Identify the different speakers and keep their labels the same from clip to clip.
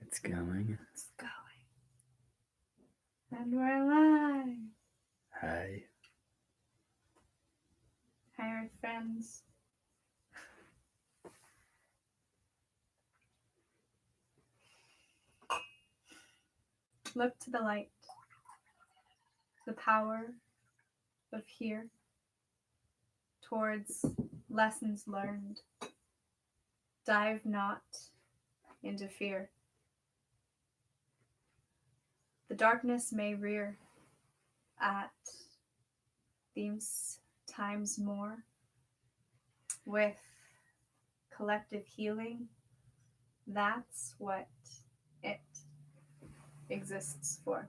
Speaker 1: It's going.
Speaker 2: It's going. And we're live.
Speaker 1: Hi.
Speaker 2: Hi, Earth friends. Look to the light, the power of here, towards lessons learned. Dive not into fear. The darkness may rear at these times more with collective healing. That's what it exists for.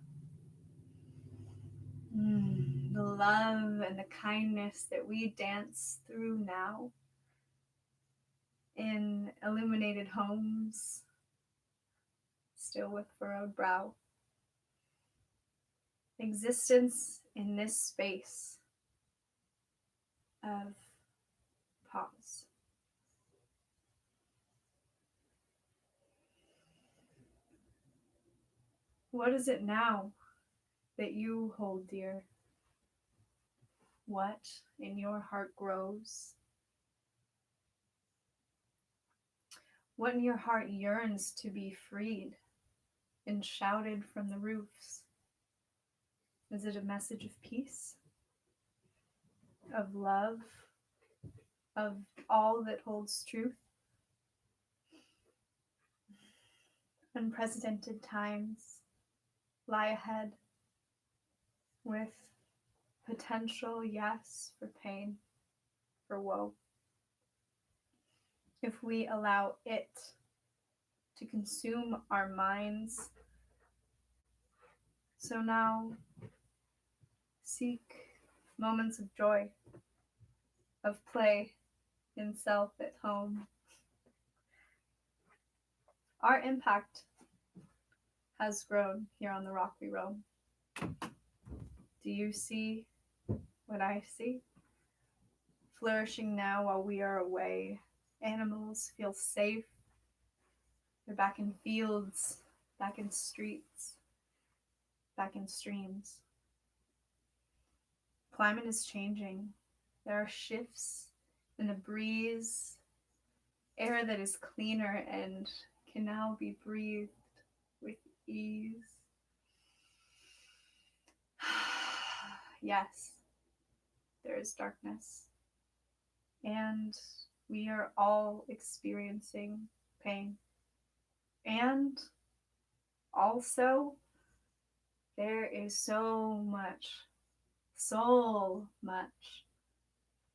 Speaker 2: The love and the kindness that we dance through now in illuminated homes, still with furrowed brow. Existence in this space of pause. What is it now that you hold dear? What in your heart grows? What in your heart yearns to be freed and shouted from the roofs? Is it a message of peace, of love, of all that holds truth? Unprecedented times lie ahead with potential, yes, for pain, for woe. If we allow it to consume our minds, so now seek moments of joy, of play in self at home. Our impact has grown here on the rock we roam. Do you see what I see? Flourishing now while we are away. Animals feel safe. They're back in fields, back in streets, back in streams. Climate is changing. There are shifts in the breeze, air that is cleaner and can now be breathed with ease. Yes, there is darkness, and we are all experiencing pain. And also, there is so much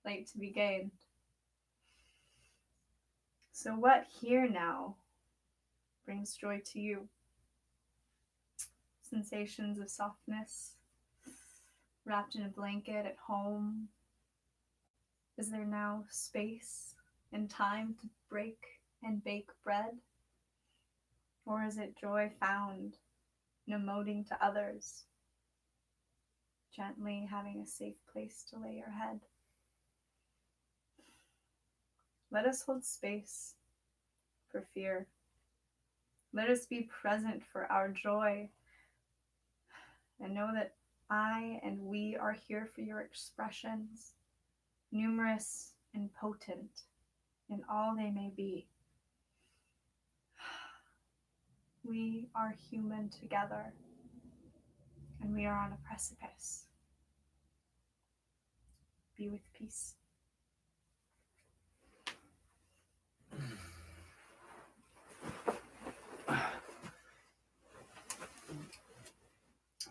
Speaker 2: light to be gained. So, what here now brings joy to you? Sensations of softness, wrapped in a blanket at home? Is there now space and time to break and bake bread? Or is it joy found in emoting to others, gently having a safe place to lay your head? Let us hold space for fear. Let us be present for our joy and know that I and we are here for your expressions, numerous and potent in all they may be. We are human together, and we are on a precipice. Be with peace.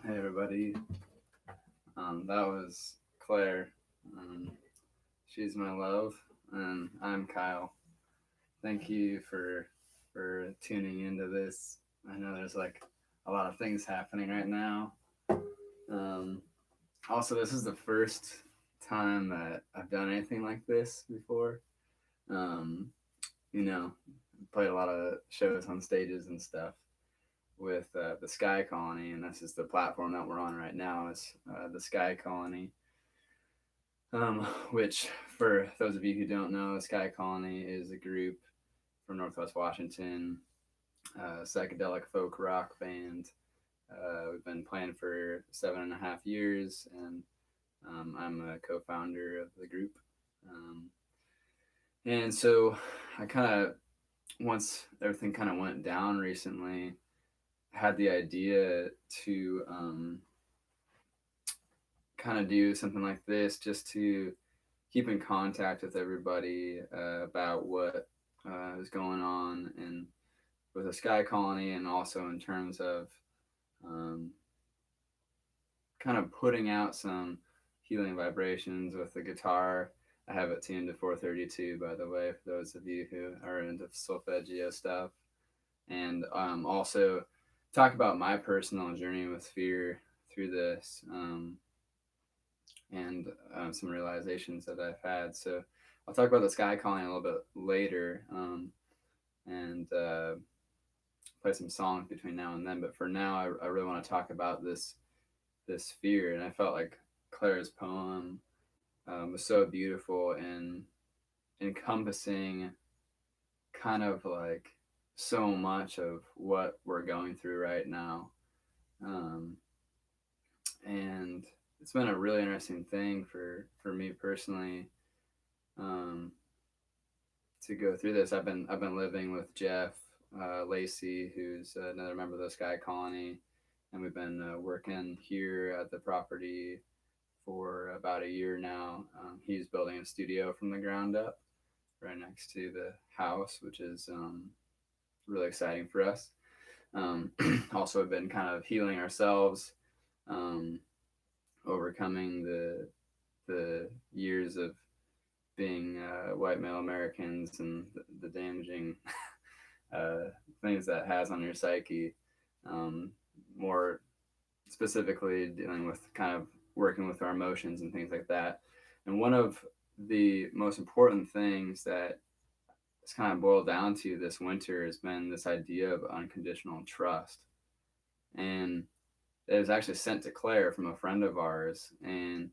Speaker 1: Hey everybody. That was Claire. She's my love, and I'm Kyle. Thank you for tuning into this. I know there's like a lot of things happening right now. Also, this is the first time that I've done anything like this before. Um, you know, played a lot of shows on stages and stuff with the Sky Colony, and this is the platform that we're on right now. Is the Sky Colony, which for those of you who don't know, the Sky Colony is a group from Northwest Washington psychedelic folk rock band. We've been playing for 7.5 years, and I'm a co-founder of the group. Um, and so I kind of, once everything kind of went down recently, had the idea to kind of do something like this just to keep in contact with everybody about what is going on and with the Sky Colony, and also in terms of um, kind of putting out some healing vibrations with the guitar. I have it tuned to 432, by the way, for those of you who are into solfeggio stuff. And also talk about my personal journey with fear through this, and some realizations that I've had. So I'll talk about the Sky Calling a little bit later, and play some songs between now and then. But for now, I really want to talk about this fear, and I felt like Claire's poem was so beautiful in encompassing kind of like so much of what we're going through right now. Um, and it's been a really interesting thing for me personally, um, to go through this. I've been living with Jeff Lacey, who's another member of the Sky Colony, and we've been working here at the property for about a year now. He's building a studio from the ground up right next to the house, which is really exciting for us. Also, have been kind of healing ourselves, um, overcoming the years of being white male Americans and the damaging uh, things that has on your psyche. More specifically, dealing with kind of working with our emotions and things like that. And one of the most important things that it's kind of boiled down to this winter has been this idea of unconditional trust. And it was actually sent to Claire from a friend of ours. And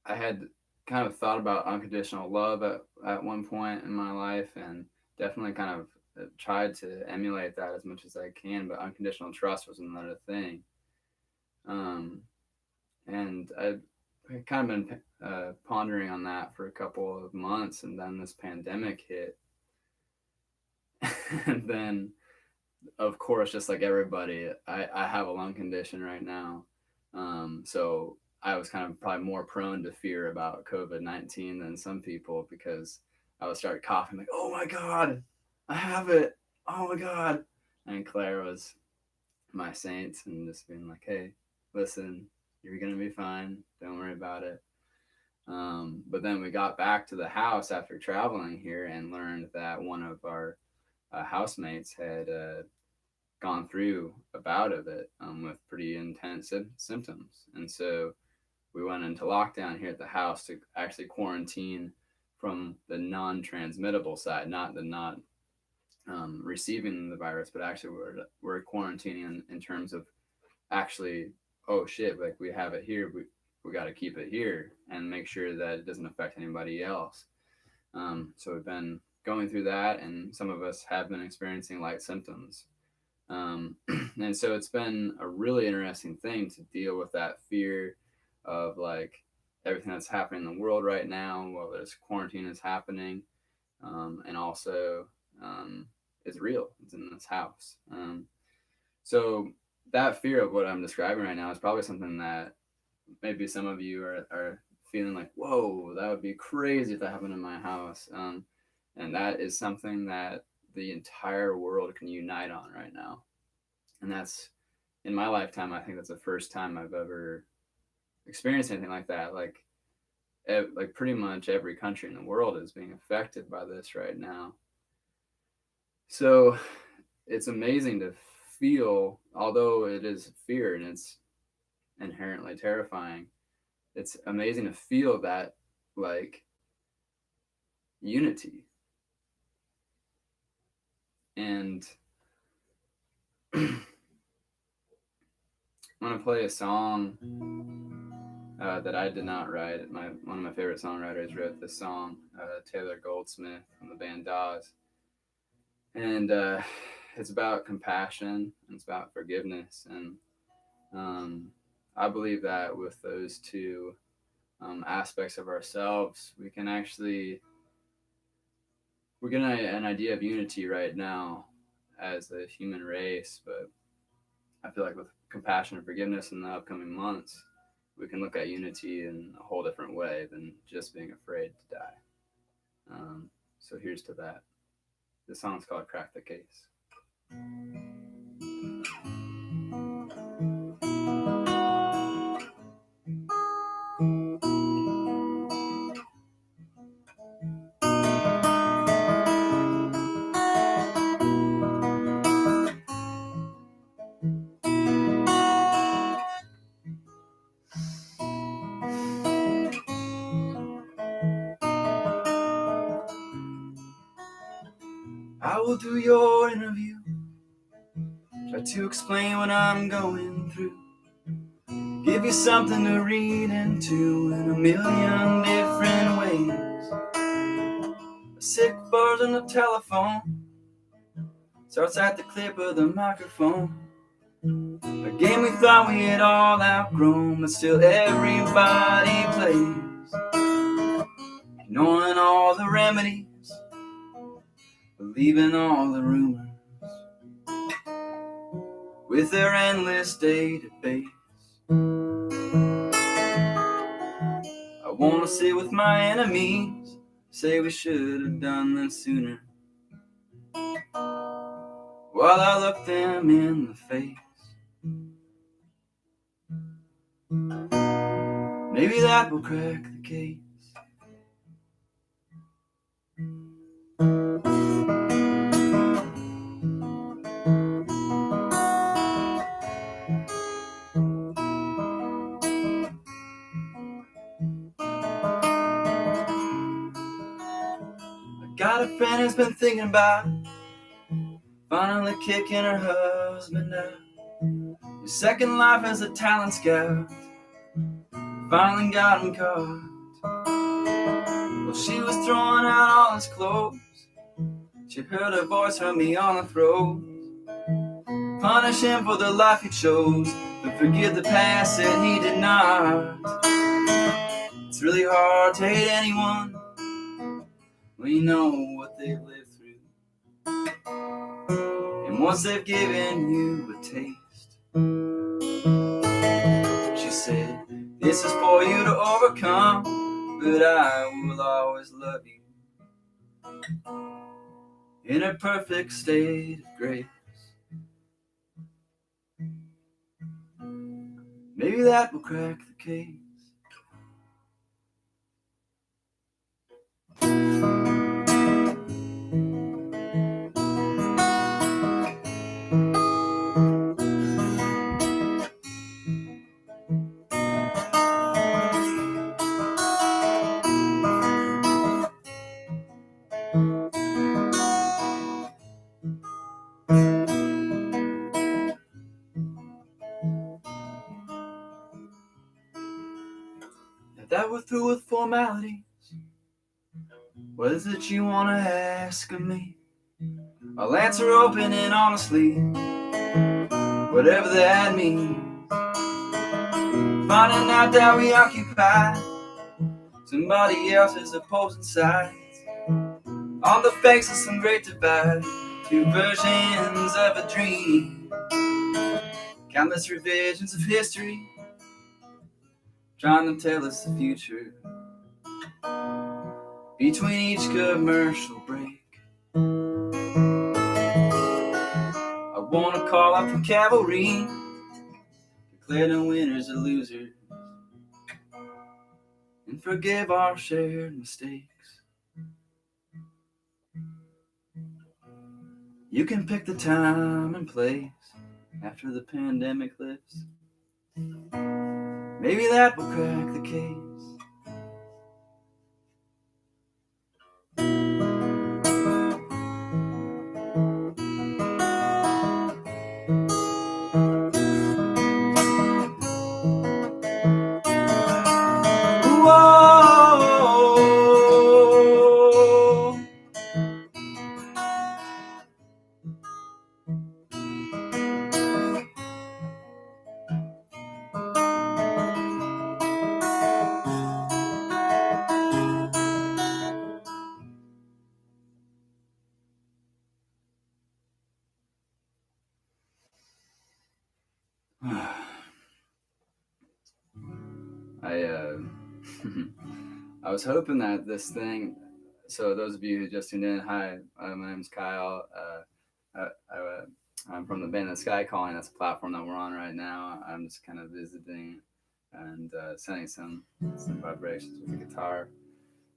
Speaker 1: I had kind of thought about unconditional love at one point in my life, and definitely kind of tried to emulate that as much as I can. But unconditional trust was another thing. Um, and I've kind of been pondering on that for a couple of months, and then this pandemic hit. And then, of course, just like everybody, I have a lung condition right now. So I was kind of probably more prone to fear about COVID-19 than some people, because I would start coughing like, oh my God, I have it. Oh my God. And Claire was my saint and just being like, hey, listen, you're going to be fine. Don't worry about it. But then we got back to the house after traveling here and learned that one of our housemates had gone through a bout of it, with pretty intense symptoms. And so we went into lockdown here at the house to actually quarantine from the non-transmittable side, not the not receiving the virus, but actually we're quarantining in terms of actually, oh shit, like we have it here, we got to keep it here and make sure that it doesn't affect anybody else. So we've been going through that, and some of us have been experiencing light symptoms. And so it's been a really interesting thing to deal with that fear of like everything that's happening in the world right now while this quarantine is happening. And also, it's real, it's in this house. So that fear of what I'm describing right now is probably something that maybe some of you are feeling like, whoa, that would be crazy if that happened in my house. And that is something that the entire world can unite on right now. And that's, in my lifetime, I think that's the first time I've ever experienced anything like that. Like pretty much every country in the world is being affected by this right now. So it's amazing to feel, although it is fear and it's inherently terrifying, it's amazing to feel that like unity. And I'm gonna play a song that I did not write. One of my favorite songwriters wrote this song, Taylor Goldsmith from the band Dawes. And it's about compassion, and it's about forgiveness. And I believe that with those two aspects of ourselves, we can actually, we're getting an idea of unity right now as a human race. But I feel like with compassion and forgiveness in the upcoming months, we can look at unity in a whole different way than just being afraid to die. So here's to that. The song's called Crack the Case. I will do your interview, try to explain what I'm going through, give you something to read into in a million different ways. A sick buzz on the telephone starts at the clip of the microphone. A game we thought we had all outgrown, but still everybody plays. Ignoring all the remedies, believing all the rumors, with their endless database. I wanna sit with my enemies, say we should have done this sooner, while I look them in the face. Maybe that will crack the case. I got a friend who's been thinking about finally kicking her husband out. Your second life as a talent scout finally got him caught. Well, she was throwing out all his clothes, she heard a voice from beyond the throat. Punish him for the life he chose, but forgive the past that he did not. It's really hard to hate anyone when you know what they've lived through, and once they've given you a taste. She said, this is for you to overcome, but I will always love you in a perfect state of grace. Maybe that will crack the case. Now that we're through with formalities, what is it you want to ask of me? I'll answer open and honestly, whatever that means. Finding out that we occupy somebody else's opposing sides, on the face of some great divide, two versions of a dream, countless revisions of history, trying to tell us the future between each commercial break. I want to call up the cavalry, declare the winners and losers, and forgive our shared mistakes. You can pick the time and place after the pandemic lifts. Maybe that will crack the case. Whoa. I I was hoping that this thing. So those of you who just tuned in, hi, my name's Kyle. I'm from the band The Sky Calling. That's a platform that we're on right now. I'm just kind of visiting and sending some vibrations with the guitar.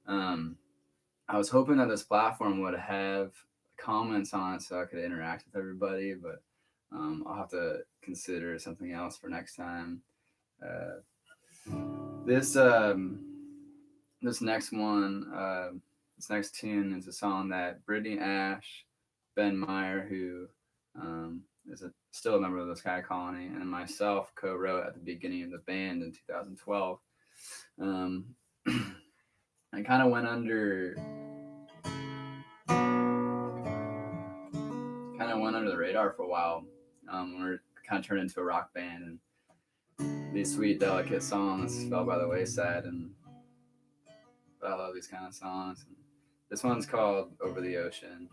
Speaker 1: I was hoping that this platform would have comments on it so I could interact with everybody, but I'll have to consider something else for next time. Uh, this this next one, this next tune is a song that Brittany Ash, Ben Meyer, who still a member of the Sky Colony, and myself co-wrote at the beginning of the band in 2012. I kind of went under the radar for a while. We were kind of turned into a rock band, and these sweet, delicate songs fell by the wayside. But I love these kind of songs. And this one's called "Over the Ocean."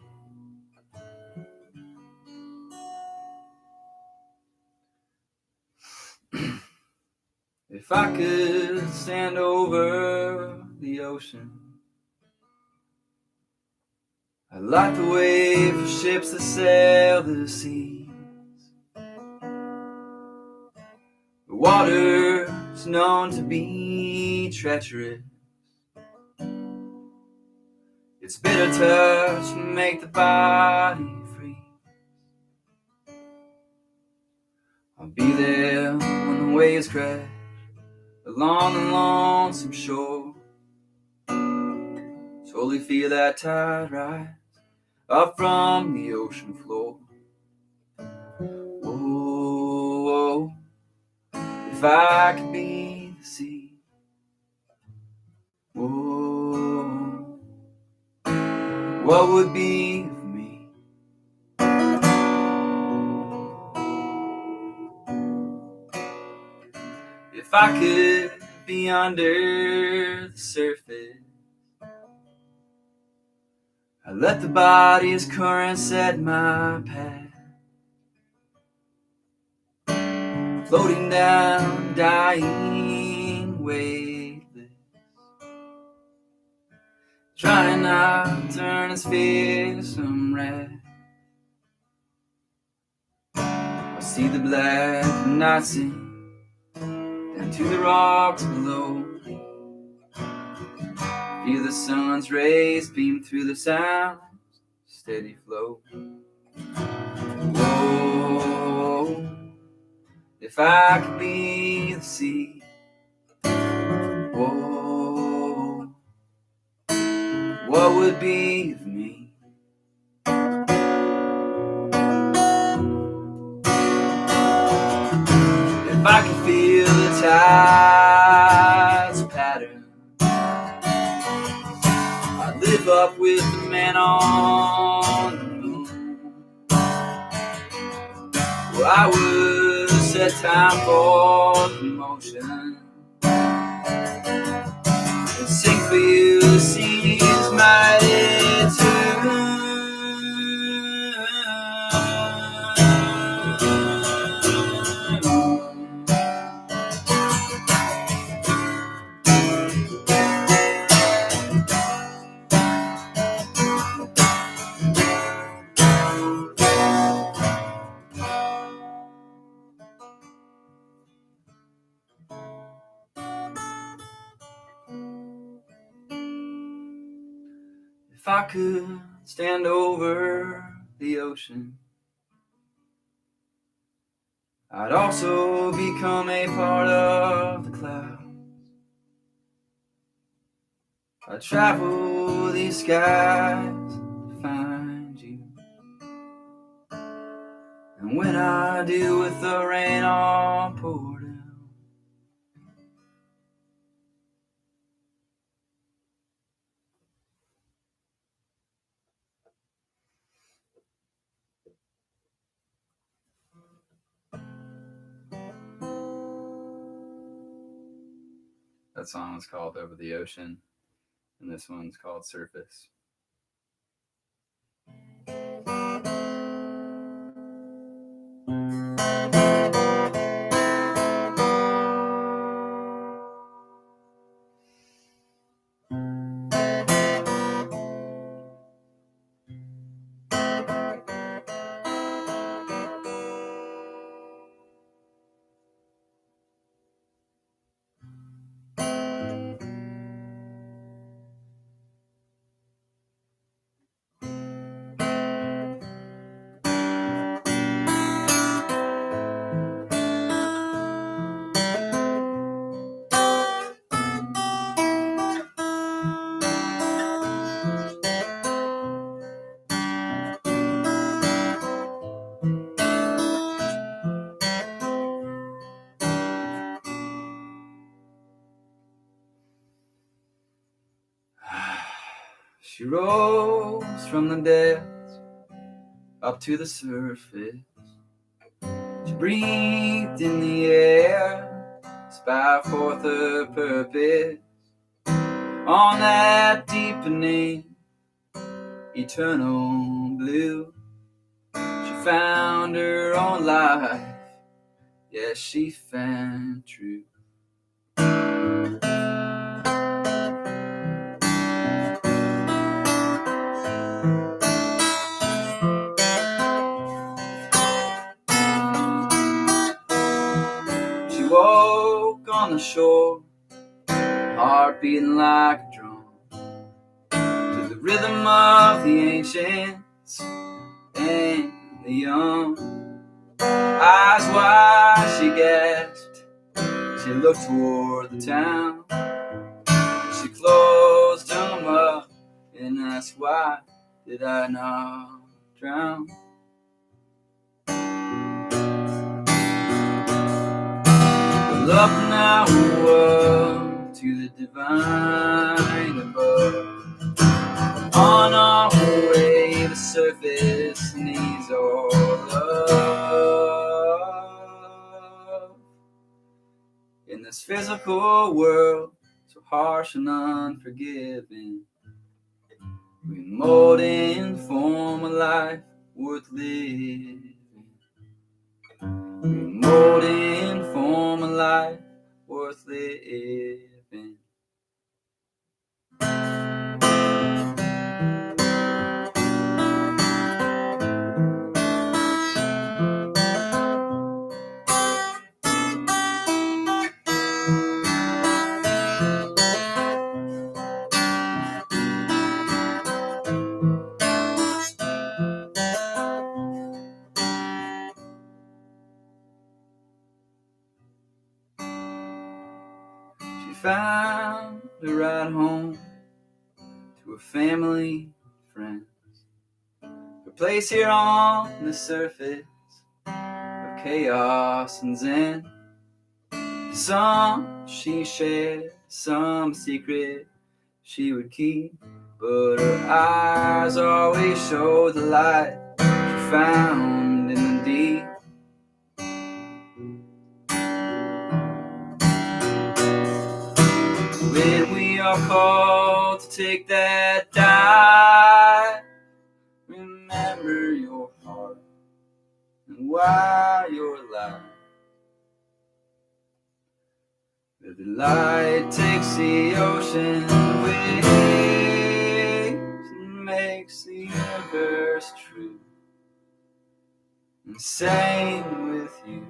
Speaker 1: If I could stand over the ocean, I'd light the way for ships that sail the seas. The water's known to be treacherous. Its bitter touch can make the body freeze. I'll be there when the waves crash along the lonesome shore. Slowly feel that tide rise up from the ocean floor. Whoa, if I could be the sea. Whoa, what would be of me? If I could be under the surface, I let the body's current set my path. Floating down, dying, weightless, trying not to turn his fearsome wrath. I see the black night sink down to the rocks below. Feel the sun's rays beam through the sound's steady flow. Whoa, if I could be the sea. Whoa, what would be of me? If I could feel the tides pattern, I'd live up with the man on the moon. Well, I would set time for motion and sing for you the sea's mighty tune. If I could stand over the ocean, I'd also become a part of the clouds. I'd travel these skies to find you. And when I do, with the rain all pour down, that song was called "Over the Ocean," and this one's called "Surface." She rose from the depths up to the surface. She breathed in the air, spout forth her purpose. On that deepening, eternal blue, she found her own life. Yes, she found truth. She woke on the shore, heart beating like a drum, to the rhythm of the ancients and the young. Eyes wide, she gasped. She looked toward the town. She closed them up and asked, why did I not drown? Well, up now, up to the divine above. On our way, the surface needs all love. In this physical world, so harsh and unforgiving, we mold and form a life worth living. We mold and form a life worth living. She found her ride home to her family, friends, her place here on the surface of chaos and zen. Some she shared, some secret she would keep, but her eyes always showed the light she found in the deep. When we are called to take that dive, remember your heart and why you're alive. The light takes the ocean waves and makes the universe true. And same with you.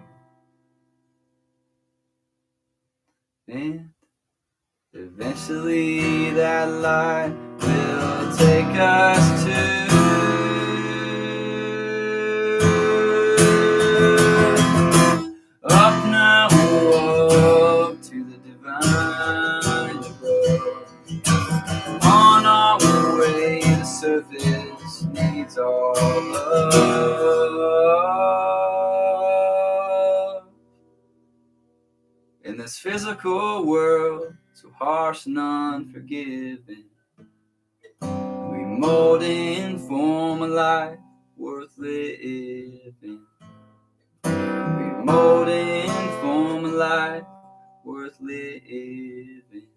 Speaker 1: And eventually that light will take us to up now, up to the divine above. On our way, the surface needs all love. In this physical world, so harsh and unforgiving, we mold and form a life worth living. We mold and form a life worth living.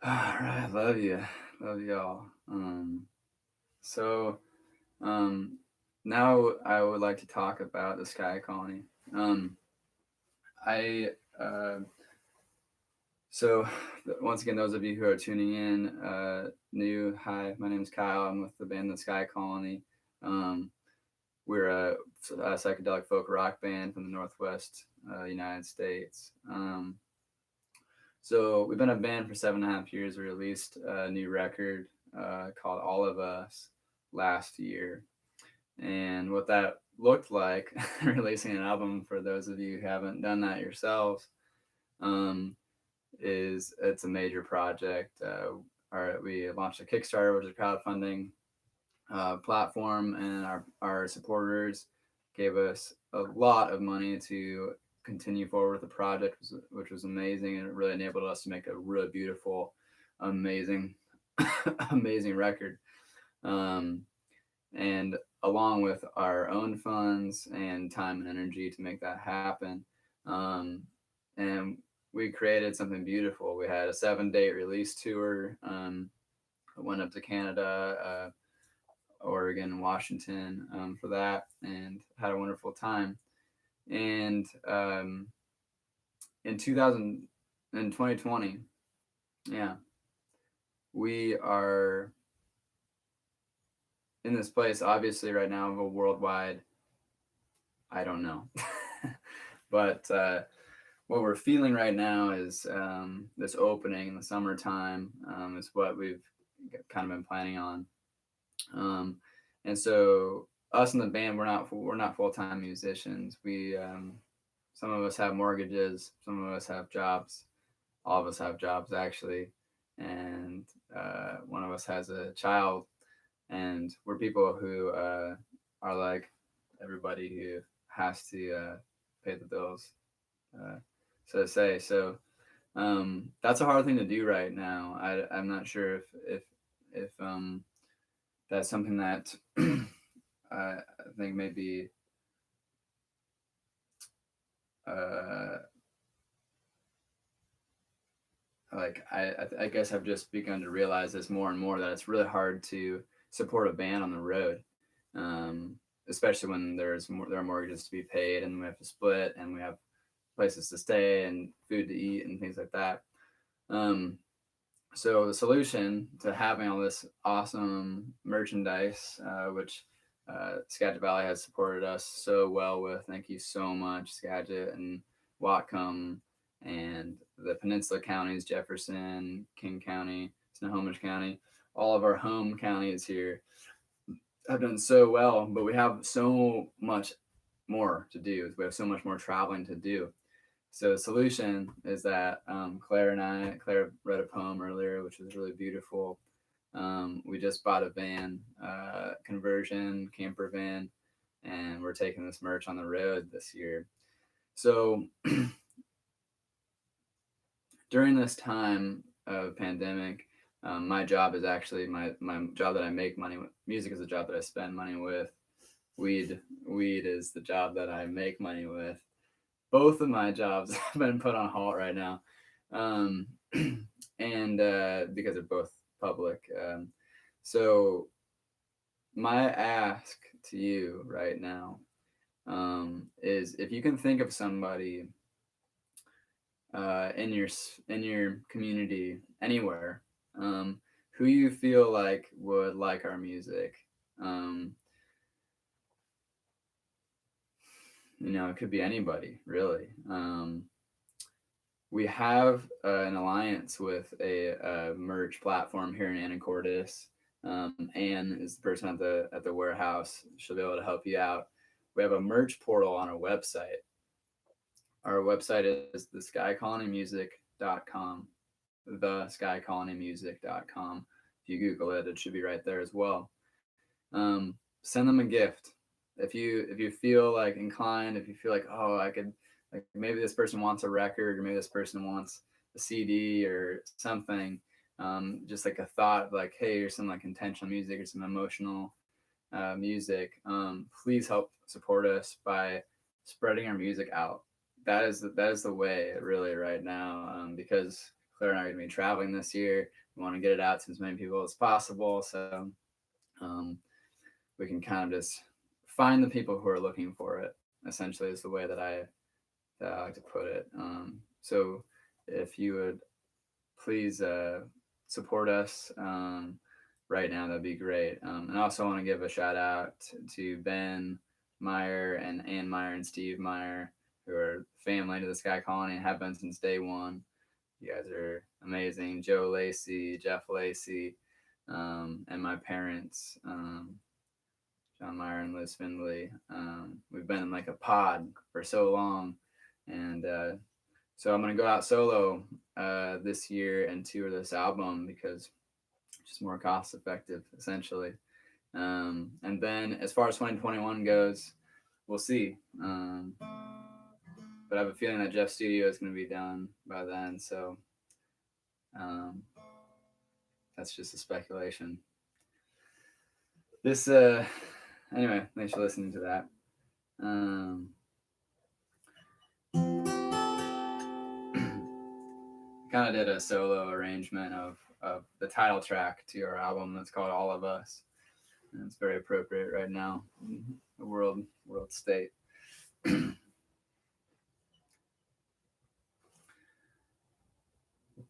Speaker 1: All right, love you, love y'all. So now I would like to talk about the sky colony. I so once again, those of you who are tuning in, new, hi, my name is Kyle. I'm with the band The Sky Colony. Um, we're a psychedelic folk rock band from the Northwest United States. So we've been a band for 7.5 years. We released a new record called All of Us last year. And what that looked like, releasing an album for those of you who haven't done that yourselves, um, is it's a major project. We launched a Kickstarter, which is a crowdfunding platform, and our supporters gave us a lot of money to continue forward with the project, which was amazing, and it really enabled us to make a really beautiful, amazing, amazing record. Um, and along with our own funds and time and energy to make that happen, um, and we created something beautiful. We had a 7-date release tour. I went up to Canada, Oregon, Washington for that, and had a wonderful time. And in 2000, in 2020, yeah, we are in this place, obviously, right now, of a worldwide, I don't know. But what we're feeling right now is this opening in the summertime is what we've kind of been planning on. Um, and so us in the band, we're not full-time musicians. We some of us have mortgages, some of us have jobs, all of us have jobs actually, and one of us has a child, and we're people who are like everybody who has to pay the bills, uh, so to say. So that's a hard thing to do right now. I'm not sure if that's something that I think maybe uh, like I guess I've just begun to realize this more and more, that it's really hard to support a band on the road, um, especially when there are mortgages to be paid, and we have to split, and we have places to stay and food to eat and things like that. Um, so the solution to having all this awesome merchandise, which Skagit Valley has supported us so well with, thank you so much, Skagit and Whatcom, and the Peninsula counties, Jefferson, King County, Snohomish County, all of our home counties here have done so well, but we have so much more to do. We have so much more traveling to do. So the solution is that Claire read a poem earlier, which was really beautiful. We just bought a van, conversion camper van, and we're taking this merch on the road this year. So during this time of pandemic, my job is actually my job that I make money with. Music is the job that I spend money with. Weed is the job that I make money with. Both of my jobs have been put on halt right now, um, and because they're both public. So my ask to you right now is, if you can think of somebody in your community anywhere, who you feel like would like our music. Um, it could be anybody, really. We have an alliance with a merch platform here in Anacortes. Anne is the person at the warehouse. She'll be able to help you out. We have a merch portal on our website. Our website is theskycolonymusic.com. Theskycolonymusic.com. If you Google it, it should be right there as well. Send them a gift. If you feel like inclined, if you feel like, oh, I could, like, maybe this person wants a record, or maybe this person wants a CD or something, just like a thought, like, hey, here's some like intentional music or some emotional music. Please help support us by spreading our music out. That is the way, really, right now, because Claire and I are going to be traveling this year. We want to get it out to as many people as possible, so um, we can kind of just find the people who are looking for it. Essentially, is the way that I that I like to put it. So if you would please support us right now, that'd be great. And I also want to give a shout out to Ben Meyer and Ann Meyer and Steve Meyer, who are family to the Sky Colony and have been since day one. You guys are amazing. Joe Lacey, Jeff Lacey, and my parents, John Meyer and Liz Findley. We've been in like a pod for so long, and so I'm gonna go out solo this year and tour this album because it's just more cost effective, essentially. And then as far as 2021 goes, we'll see. But I have a feeling that Jeff's studio is going to be done by then, so that's just a speculation. This anyway, thanks for listening to that. Kind of did a solo arrangement of the title track to our album that's called All of Us, and it's very appropriate right now in the world state.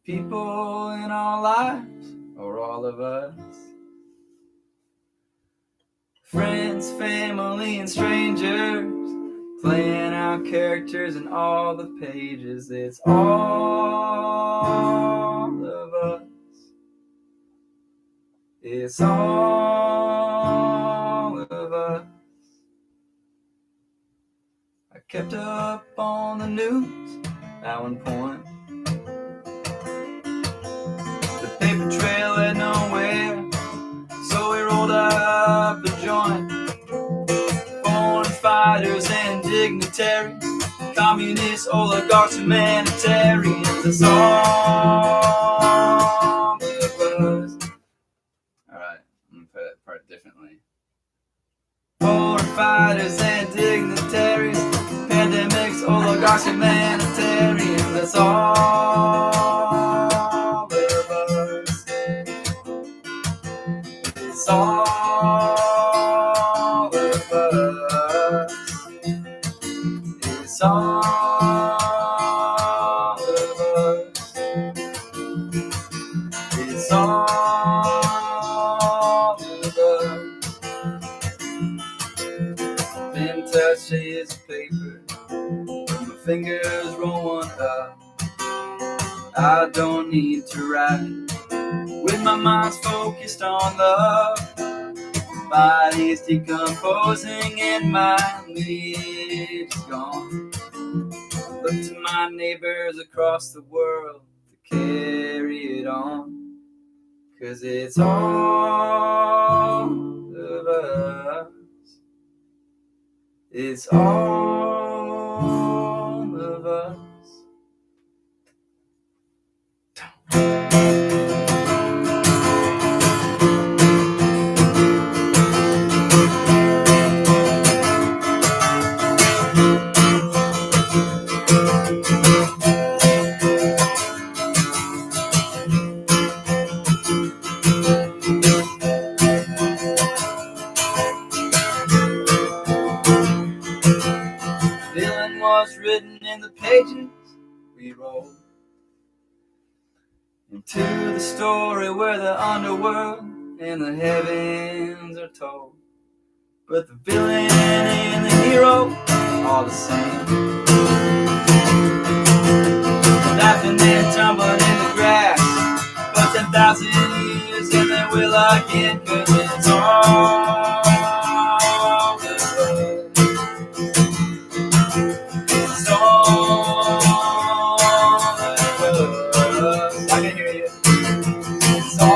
Speaker 1: People in our lives, or all of us, friends, family, and strangers, playing out characters in all the pages. It's all of us. It's all of us. I kept up on the news at one point. The paper trail led nowhere, so we rolled up a joint. Foreign fighters and dignitaries, communists, oligarchs, humanitarians. It's all of us. Alright, I'm gonna play that part differently. Foreign fighters and dignitaries, pandemics, oligarchs, humanitarians. That's all of us. It's all of us. It's all of us. It's all of us. Thin touches of paper, my fingers roll one up. I don't need to write, with my mind's focused on love. Body's decomposing and my lead is gone. Look to my neighbors across the world to carry it on. 'Cause it's all of us. It's all of us. Villain was written in the pages we rolled into the story where the underworld and the heavens are told. But the villain and the hero are the same, laughing and tumbling in the grass. But 10,000 years and they will again, 'cause it's all of us. It's all of us. I can hear you. It's all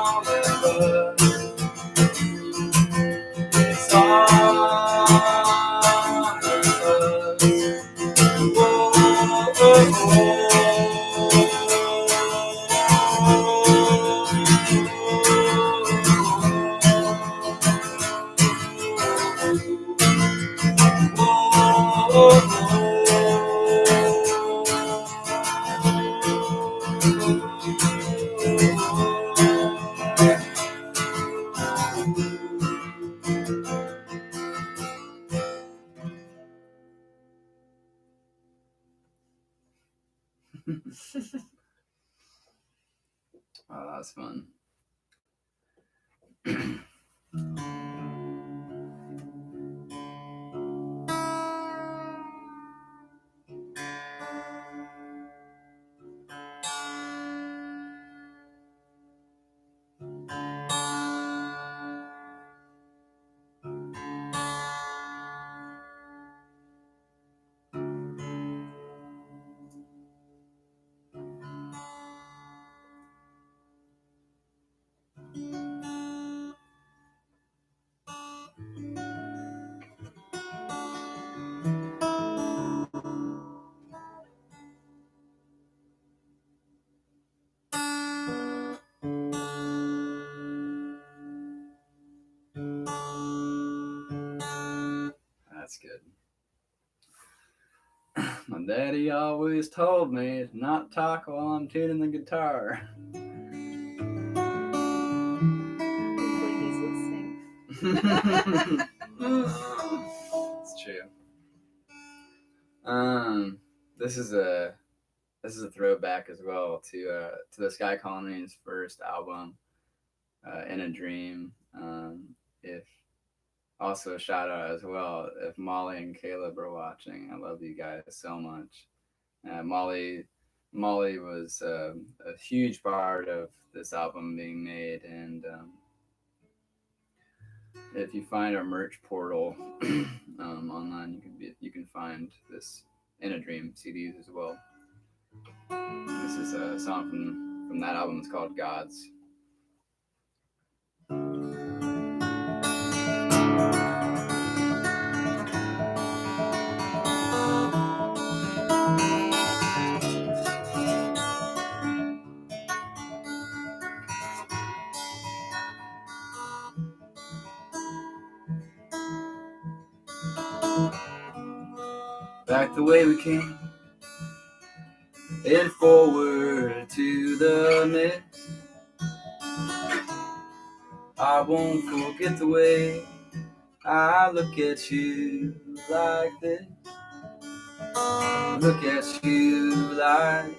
Speaker 1: of us. It's all of us. Whoa, whoa, whoa. was fun. That's good. My daddy always told me to not talk while I'm tuning the guitar.
Speaker 2: Hopefully he's listening.
Speaker 1: It's true. This is a throwback as well to the Sky Colony's first album, In a Dream. If Also a shout out as well if Molly and Caleb are watching. I love you guys so much. Molly was a huge part of this album being made, and if you find our merch portal online, you can find this In a Dream CDs as well. This is a song from that album. It's called Gods. Back the way we came, and forward to the mist. I won't forget the way I look at you like this. Look at you like.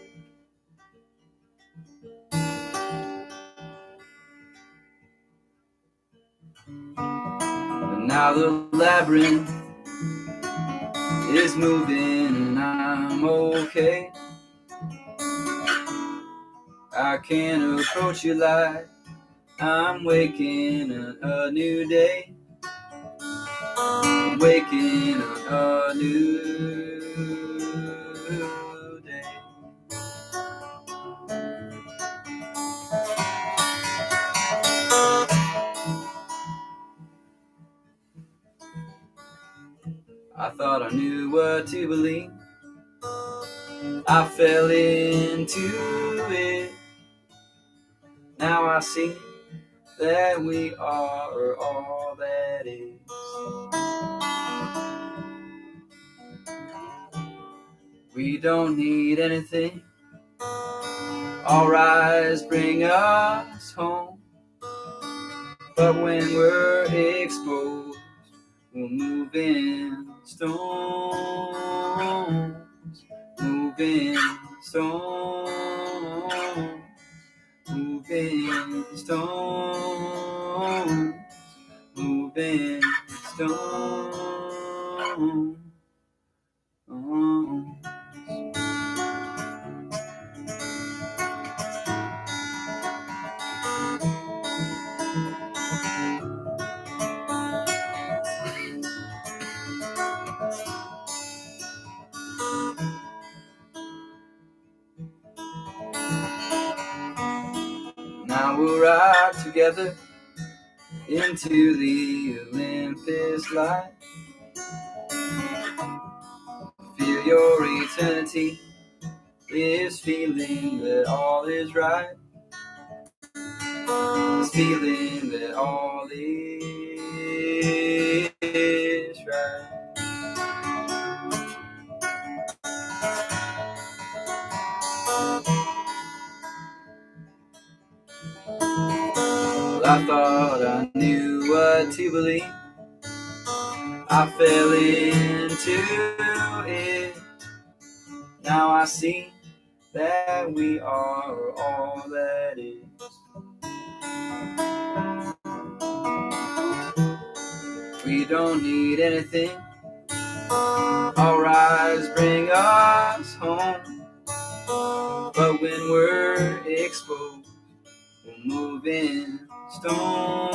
Speaker 1: And now the labyrinth is moving and I'm okay. I can't approach you like I'm waking a new day. I'm waking a new day. I thought I knew what to believe. I fell into it. Now I see that we are all that is. We don't need anything. Our eyes bring us home. But when we're exposed, we'll move in stones. Moving stones. Moving stones. Moving stones. Now we'll ride together into the Olympus light. Feel your eternity is feeling that all is right. It's feeling that all is right. Well, I thought I knew what to believe. I fell into it. Now I see that we are all that is. we don't need anything. Our eyes bring us home, but when we're exposed, we'll move in stone,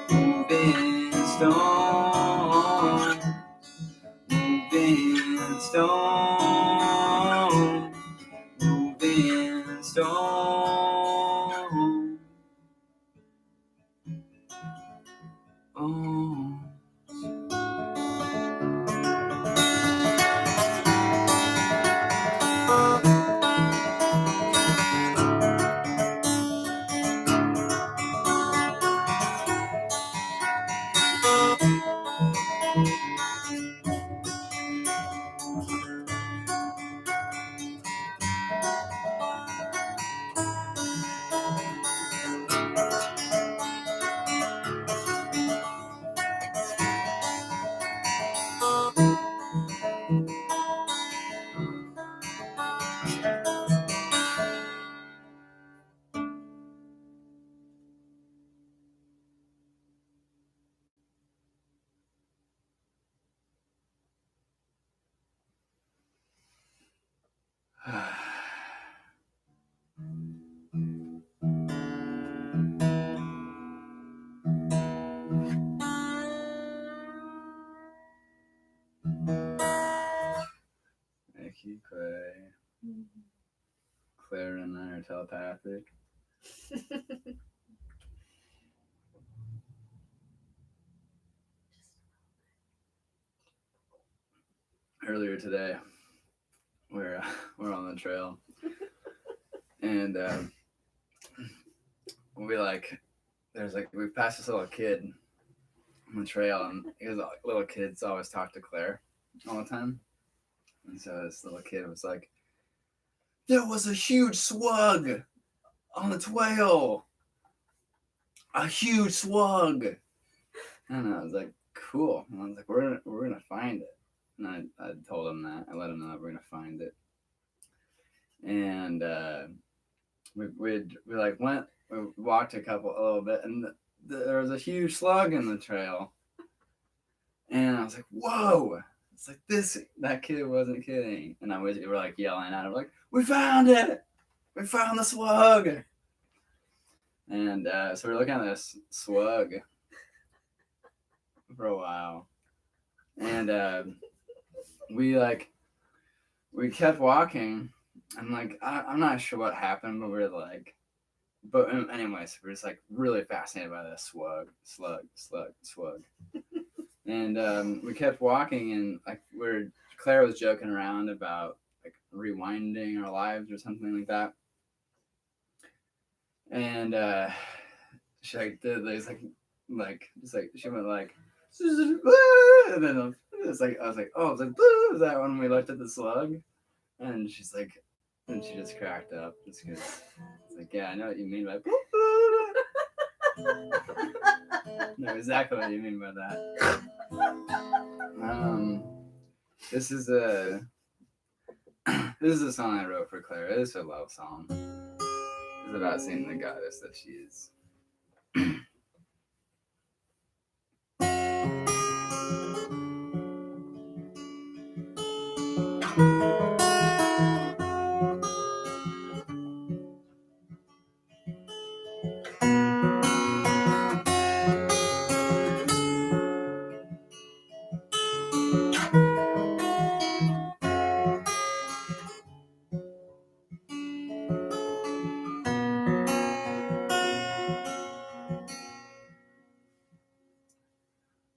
Speaker 1: move in stone, move in stone, move in stone. Oh. Thank you, Clay. Claire and I are telepathic. Earlier today, we're on the trail, and we passed this little kid on the trail, and little kids always talk to Claire all the time, and so this little kid was like, "There was a huge swug on the trail, a huge swug," and I was like, "Cool." And I was like, "We're gonna find it," and I told him that. I let him know that we're gonna find it, and we walked a little bit, and there was a huge slug in the trail, and I was like, "Whoa!" It's like that kid wasn't kidding, and we were like yelling at him, like, "We found it! We found the slug!" And so we're looking at this slug for a while, and we kept walking. I'm like, I'm not sure what happened, but anyways, we're just like really fascinated by this slug. And we kept walking, and like Claire was joking around about like rewinding our lives or something like that. And she did this she went like, and then it's like I was like, oh, is that when we looked at the slug? And she's like, and she just cracked up just because it's like, yeah, I know what you mean by know exactly what you mean by that. This is a song I wrote for Claire. It is a love song. It's about seeing the goddess that she is.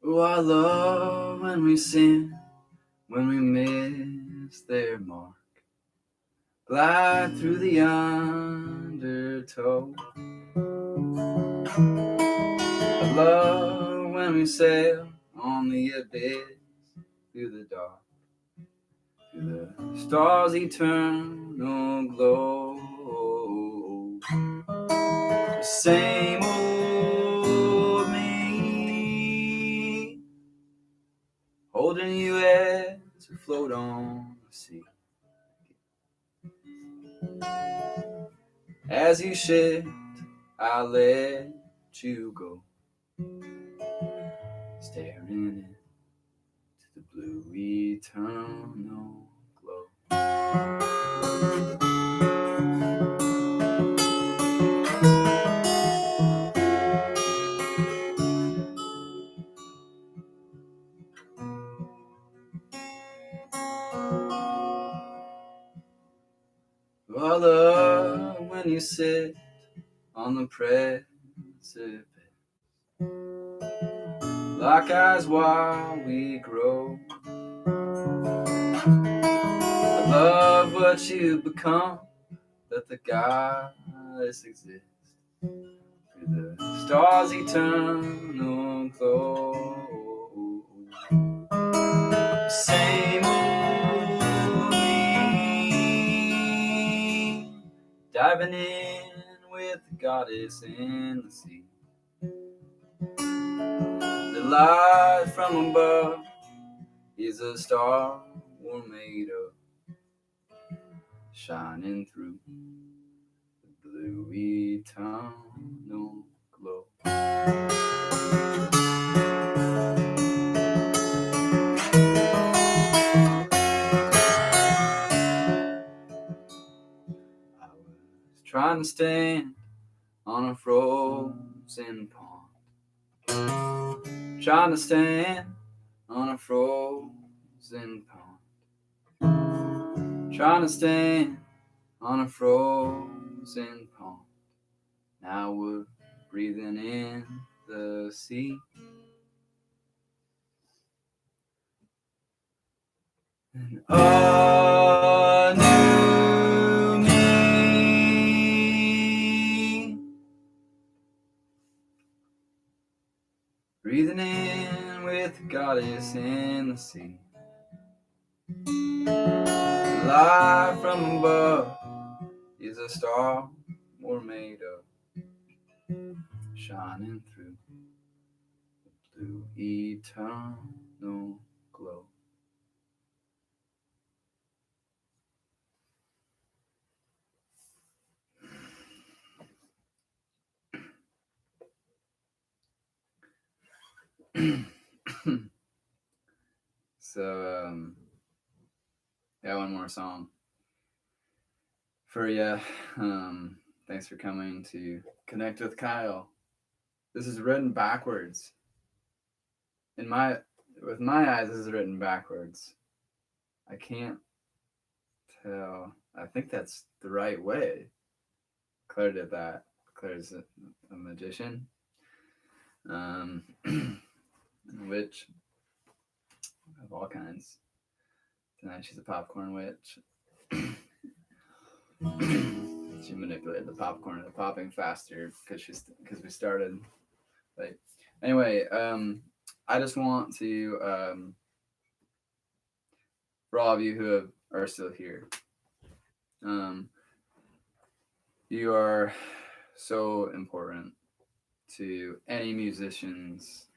Speaker 1: Oh, I love when we sin, when we miss their mark, glide through the undertow. I love when we sail on the abyss through the dark, through the stars' eternal glow. The same old me, holding you as we float on the sea. As you shift, I'll let you go. staring into the blue eternal glow. Oh, love, when you sit on the precipice, lock eyes while we grow. I love what you become, that the goddess exists through the stars' eternal glow. Same old me, diving in with the goddess in the sea. The light from above is a star we're made of, shining through the blue eternal glow. I was trying to stand on a frozen pond, trying to stand on a frozen pond, trying to stand on a frozen pond. Now we're breathing in the sea. And a new me, breathing in with the goddess in the sea. Light from above is a star we're made of, shining through the blue eternal glow. So, yeah, one more song for you. Thanks for coming to Connect with Kyle. This is written backwards. With my eyes, this is written backwards. I can't tell. I think that's the right way. Claire did that. Claire's a magician. Witch of all kinds. Tonight she's a popcorn witch. She manipulated the popcorn into popping faster because we started late. Anyway, I just want to for all of you who are still here, you are so important to any musician's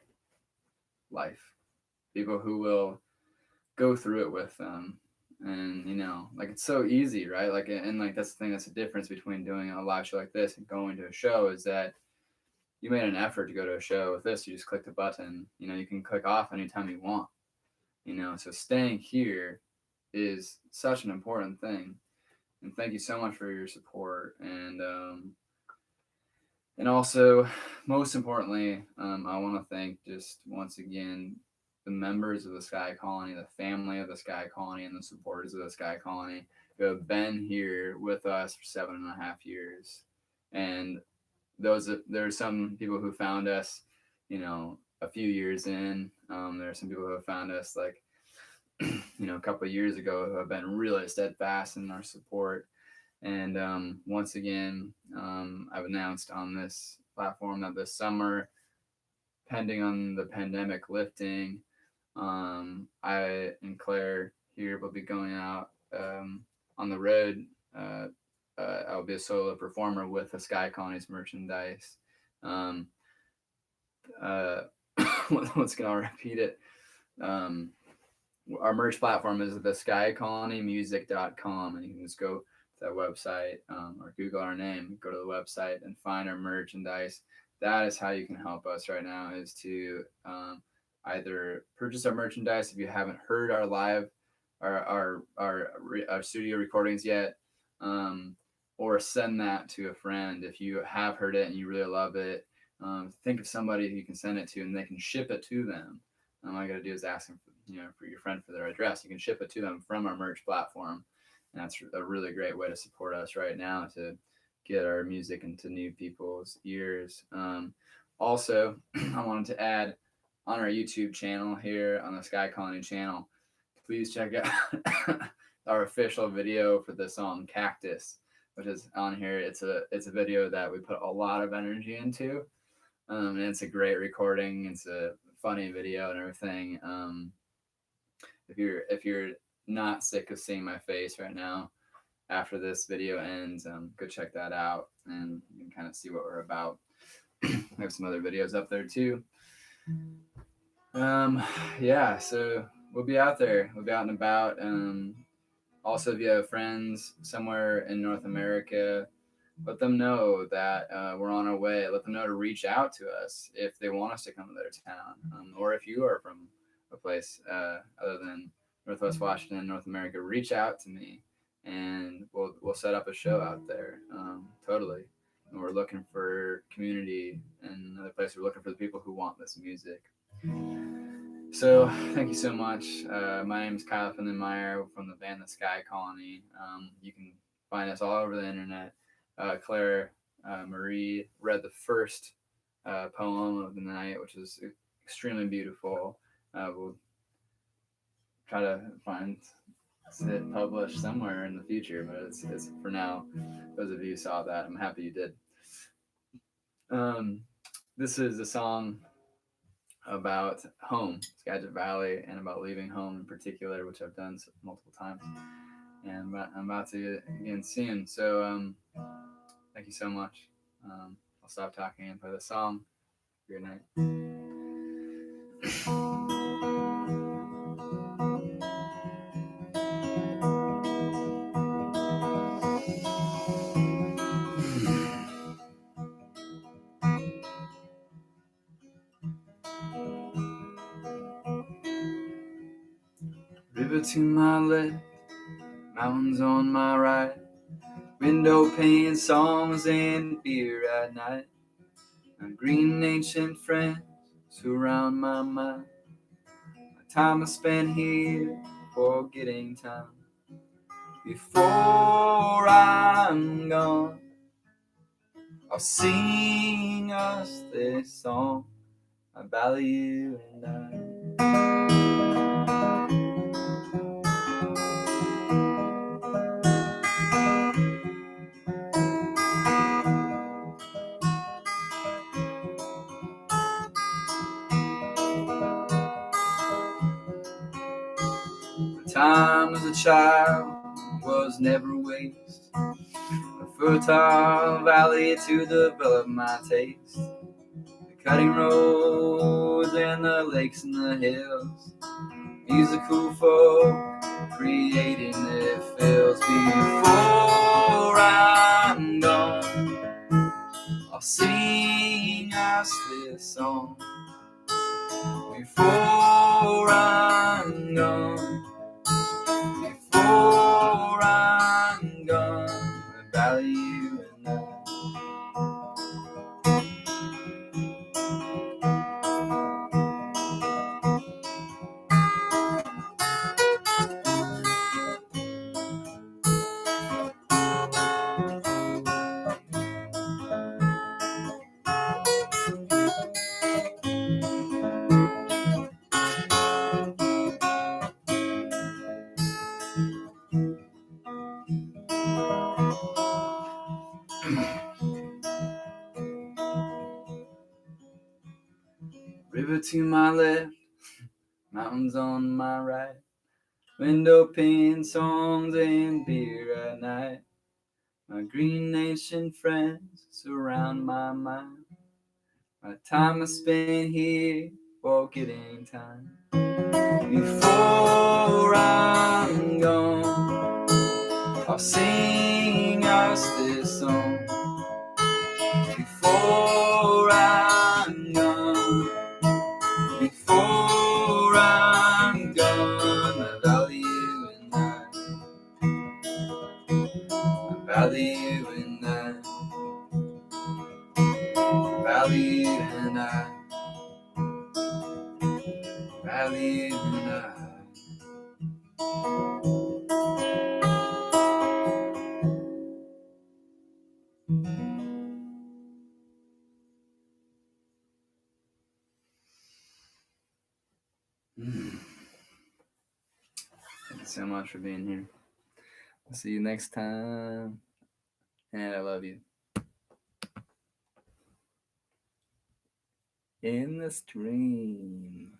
Speaker 1: life. People who will go through it with them. And like it's so easy, right? Like, and like that's the thing, that's the difference between doing a live show like this and going to a show, is that you made an effort to go to a show. With this, you just click the button. You can click off anytime you want. So staying here is such an important thing. And thank you so much for your support. And also, most importantly, I want to thank just once again the members of the Sky Colony, the family of the Sky Colony, and the supporters of the Sky Colony who have been here with us for 7.5 years. And there are some people who found us, a few years in. There are some people who have found us like, a couple of years ago, who have been really steadfast in our support. And once again, I've announced on this platform that this summer, pending on the pandemic lifting, I and Claire here will be going out on the road. I'll be a solo performer with the Sky Colony's merchandise. Once again, I'll repeat it. Our merch platform is theskycolonymusic.com, and you can just go to that website or Google our name, go to the website and find our merchandise. That is how you can help us right now, is to either purchase our merchandise if you haven't heard our live, our studio recordings yet, or send that to a friend if you have heard it and you really love it. Think of somebody who you can send it to, and they can ship it to them. All you got to do is ask them, for your friend for their address. You can ship it to them from our merch platform, and that's a really great way to support us right now to get our music into new people's ears. Also, I wanted to add on our YouTube channel here on the Sky Colony channel, please check out our official video for the song Cactus, which is on here. It's a video that we put a lot of energy into, and it's a great recording. It's a funny video and everything. If you're not sick of seeing my face right now after this video ends, go check that out and you can kind of see what we're about. We have some other videos up there too. Yeah, so we'll be out there. We'll be out and about. Also, if you have friends somewhere in North America, let them know that we're on our way. Let them know to reach out to us if they want us to come to their town, or if you are from a place other than Northwest Washington, North America, reach out to me, and we'll set up a show out there. Totally. And we're looking for community, and another place we're looking for the people who want this music. So thank you so much. My name is Kyle Finley-Meyer from the band The Sky Colony. You can find us all over the internet. Claire Marie read the first poem of the night, which is extremely beautiful. We'll try to find it published somewhere in the future, but it's for now. Those of you who saw that, I'm happy you did. This is a song about home, Skagit Valley, and about leaving home in particular, which I've done multiple times, and I'm about to again soon. So thank you so much. I'll stop talking and play the song. Good night. River to my left, mountains on my right, window pane songs and beer at night. My green ancient friends surround my mind. My time I spent here forgetting time. Before I'm gone, I'll sing us this song about you and I. The time as a child was never waste. A fertile valley to develop my taste. The cutting roads and the lakes and the hills. Musical folk creating their fields. Before I'm gone, I'll sing us this song. Before I'm gone, before I'm gone, about you and I. River to my left, mountains on my right, window pane songs and beer at night. My green nation friends surround my mind. My time I spent here forgetting time. Before I'm gone, I'll sing us this song. Before I'm gone, before you and I, value you and I, value you and I. Thank you so much for being here. I'll see you next time. And I love you. In the stream.